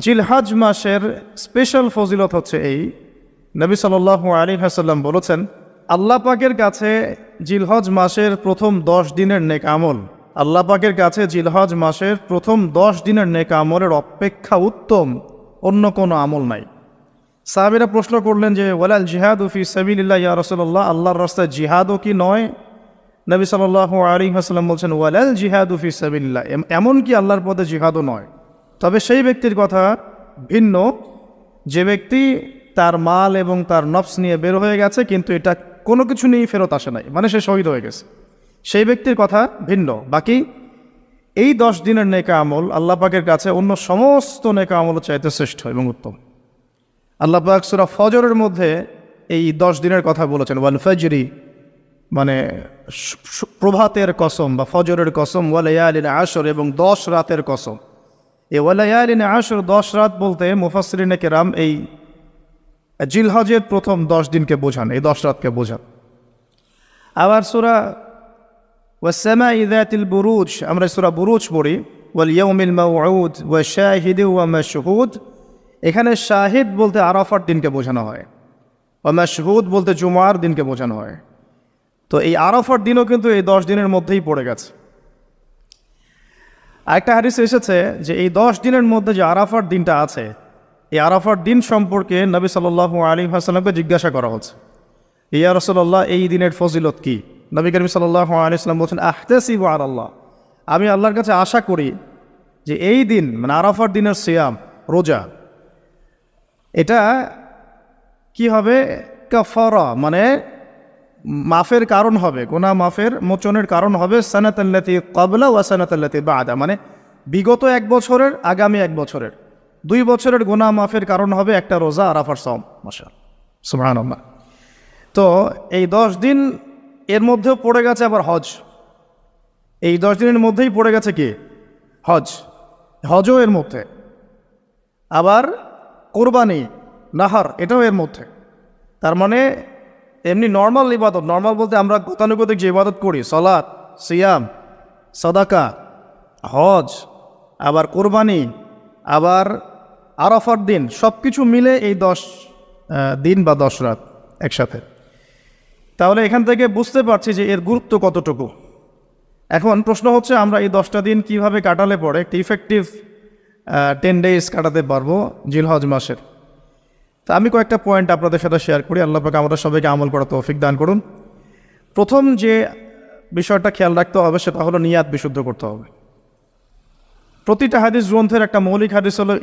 জিলহজ মাসের স্পেশাল ফজিলত হচ্ছে এই, নবী সাল্লাল্লাহু আলাইহি ওয়াসাল্লাম বলেছেন, আল্লাহ পাকের কাছে জিলহজ মাসের প্রথম 10 দিনের নেক আমল, আল্লাহ পাকের কাছে জিলহজ মাসের প্রথম 10 দিনের নেক আমলের অপেক্ষা উত্তম অন্য কোনো আমল নাই। সাহাবীরা প্রশ্ন করলেন যে ওয়ালাল জিহাদু ফি সাবিলিল্লাহ ইয়া রাসূলুল্লাহ, আল্লাহর রাস্তায় জিহাদও কি নয়? নবী সাল্লাল্লাহু আলাইহি ওয়াসাল্লাম বলছেন ওয়ালাল জিহাদু ফি সাবিলিল্লাহ, এমন কি আল্লাহর পথে জিহাদও নয়, তবে সেই ব্যক্তির কথা ভিন্ন যে ব্যক্তি তার মাল এবং তার নফস নিয়ে বের হয়ে গেছে কিন্তু এটা কোনো কিছু নিয়েই ফেরত আসে নাই, মানে সে শহীদ হয়ে গেছে, সেই ব্যক্তির কথা ভিন্ন। বাকি এই 10 দিনের নেকা আমল আল্লাহ পাকের কাছে অন্য সমস্ত নেকা আমল চাইতে শ্রেষ্ঠ এবং উত্তম। আল্লাহ পাক সূরা ফজরের মধ্যে এই 10 দিনের কথা বলেছেন, ওয়াল ফজরি মানে প্রভাতের কসম বা ফজরের কসম, ওয়া লায়ালিন আশর এবং 10 রাতের কসম। এই ওয়া লায়ালিন আশর 10 রাত বলতে মুফাসসিরিনে কেরাম এই জিলহজের প্রথম 10 দিনকে বোঝান, এই 10 রাতকে বোঝান। আবার সূরা ওয়াস সামাই যাতিল বুরুজ, আমরা সূরা বুরুজ পড়ি, ওয়াল ইয়াউমিল মাউউদ ওয়া শাহিদি ওয়া মাশহুদ, এখানে শাহিদ বলতে আরাফার দিনকে বোঝানো হয়, ওয়া মাশহুদ বলতে জুমার দিনকে বোঝানো হয়। তো এই আরাফার দিনও কিন্তু এই 10 দিনের মধ্যেই পড়ে গেছে। আরেকটা হাদিসে এসেছে যে এই 10 দিনের মধ্যে যে আরাফার দিনটা আছে, এই আরাফার দিন সম্পর্কে নবী সাল্লাল্লাহু আলাইহি ওয়াসাল্লামকে জিজ্ঞাসা করা হচ্ছে, ইয়া রাসূলুল্লাহ এই দিনের ফজিলত কি? নবী করিম সাল্লাল্লাহু আলাইহি ওয়াসাল্লাম বলছেন, আহতাসিবু আলাল্লাহ, আমি আল্লাহর কাছে আশা করি যে এই দিন মানে আরাফার দিনের সিয়াম রোজা, এটা কি হবে? কাফারা মানে মাফের কারণ হবে, গুনাহ মাফের মোচনের কারণ হবে, সানাতাল্লাতি ক্বাবলা ওয়া সানাতাল্লাতি বাদা, মানে বিগত 1 বছরের আগামী 1 বছরের 2 বছরের গুনাহ মাফের কারণ হবে একটা রোজা আরাফার সাওম। মাশাআল্লাহ, সুবহানাল্লাহ। তো এই 10 দিন এর মধ্যেও পড়ে গেছে আবার হজ, এই 10 দিনের মধ্যেই পড়ে গেছে কি? হজ, হজও এর মধ্যে, আবার কোরবানি নাহার এটাও এর মধ্যে। তার মানে এমনি নর্মাল ইবাদত, নর্মাল বলতে আমরা গতানুগতিক যে ইবাদত করি, সালাত, সিয়াম, সাদাকা, হজ, আবার কোরবানি, আবার আরাফার দিন, সব কিছু মিলে এই 10 দিন বা 10 রাত একসাথে। তাহলে এখান থেকে বুঝতে পারছি যে এর গুরুত্ব কতটুকু। এখন প্রশ্ন হচ্ছে আমরা এই 10টা দিন কিভাবে কাটালে পরে একটি ইফেক্টিভ 10 ডেজ কাটাতে পারবো জিলহজ মাসের। তা আমি কয়েকটা পয়েন্ট আপনাদের সাথে শেয়ার করি, আল্লাহ পাক আমাদের সবাইকে আমল করার তৌফিক দান করুন। প্রথম যে বিষয়টা খেয়াল রাখতে হবে সেটা হলো নিয়াত বিশুদ্ধ করতে হবে। প্রতিটা হাদিস গ্রন্থের একটা মৌলিক হাদিস হলো